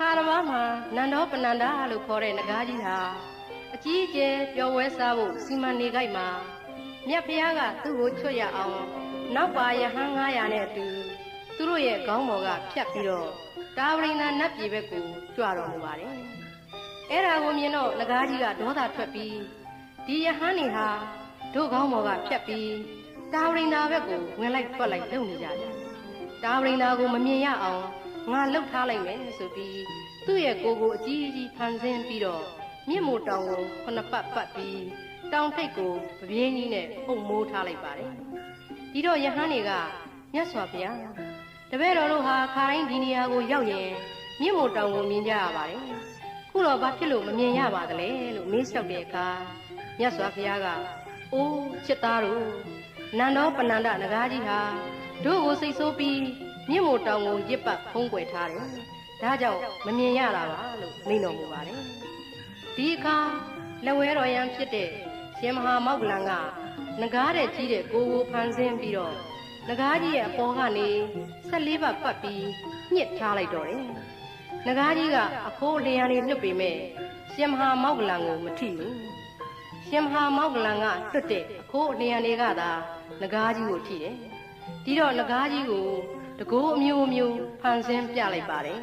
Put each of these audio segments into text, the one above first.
ခါရမမှာနန္ဒောပနန္ဒလို့ခေါ်တဲ့နဂါးကြီးဟာအကြီးအကျယ်ပျော်ဝဲစားဖို့စီမံနေကြိုက်မှာမြတ်ဖျားကသူ့ကိုချွတ်ရအောင်နောက်ပါရဟန်း900နဲ့အတူသူတို့ရဲ့ခေါင်းပေါ်ကဖြတ်ပြီးတော့တာဝရိန္ဒာနတ်ပြည်ဘက်ကိုကြွတော်မူပါတယ်။အဲ့ဒါကိုမြင်တော့နဂါးကြီးကဒေါသထွက်ပြီးဒီရဟန်းနေဟာတို့ခေါင်းပေါ်ကဖြတ်ပြီးတာဝရိန္ဒာဘက်ကိုဝင်လိုက်ထွက်လိုက်လုပ်နေကြတယ်။တာဝရိန္ဒာကိုမမြင်ရအောင်ငါလှုပ်ထားလိုက်မယ်ဆိုပြီးသူ့ရဲ့ကိုယ်ကိုအကြီးကြီးဖန်ဆင်းပြီးတော့မြင့်မို့တောင်ကိုခုနှစ်ပတ်ပတ်ပြီးတောင်ထိပ်ကိုပပြင်းကြီးနဲ့အုပ်မိုးထားလိုက်ပါတယ်ဒီတော့ယဟန်တွေကမြတ်စွာဘုရားတပည့်တော်တို့ဟာခါတိုင်းဒီနေရာကိုရောက်ရင်မြင့်မို့တောင်ကိုမြင်ကြရပါတယ်ခုတော့ဘာဖြစ်လို့မမြင်ရပါသလဲလို့မေးလျှောက်တဲ့အခါမြတ်စွာဘုရားကအိုးချစ်သားတို့နန္ဒောပနန္ဒနဂါးကြီးဟာတို့ကိုစိတ်ဆိုးပြီးမြင့်မို့တောင်ကိုရစ်ပတ်ဖုံးကွယ်ထားတယ်ဒါကြောင့်မမြင်ရတာပါလို့မိန့်တော်မူပါတယ်ဒီအခါလက်ဝဲတော်ရန်ဖြစ်တဲ့ရှင်မဟာမောက္ကလန်ကနဂါးတဲ့ကြီးတဲ့ကိုကိုဖန်ဆင်းပြီးတော့နဂါးကြီးရဲ့အပေါ်ကနေ14ပတ်ပတ်ပြီးညှစ်ထားလိုက်တော့တယ်နဂါးကြီးကအခိုးလျံလေးလွတ်ပေမဲ့ရှင်မဟာမောက္ကလန်ကိုမထိဘူးရှင်မဟာမောက္ကလန်ကလွတ်တဲ့အခိုးလျံလေးကသာနဂါးကြီးကိုထိတယ်ဒီတော့နဂါးကြီးကိုတကိုးအမျိုးမျိုးဖန်ဆင်းပြလိုက်ပါတယ်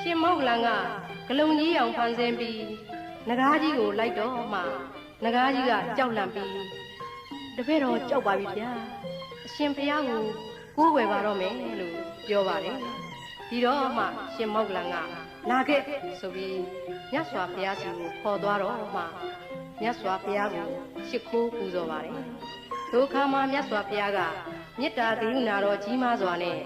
ရှင်မောက္ကလန်ကဂလုံကြီးအောင်ဖန်ဆင်းပြီးနဂါးကြီးကိုလိုက်တော့မှနဂါးကြီးကကြောက်လန့်ပြီးတပည့်တော်ကြောက်ပါပြီဗျာအရှင်ဘုရားကိုကိုးကွယ်ပါတော့မယ်လို့ပြောပါတယ်ဒီတော့မှရှင်မောက္ကလန်ကလာခဲ့ဆိုပြီးမြတ်စွာဘုရားစီကိုခေါ်သွားတော့မှမြတ်စွာဘုရားကိုရှ िख ိုးပူဇော်ပါတယ်ဒုက္ခမှာမြတ်စွာဘုရားကမေတ္တာကရုဏာတော်ကြီးမားစွာနဲ့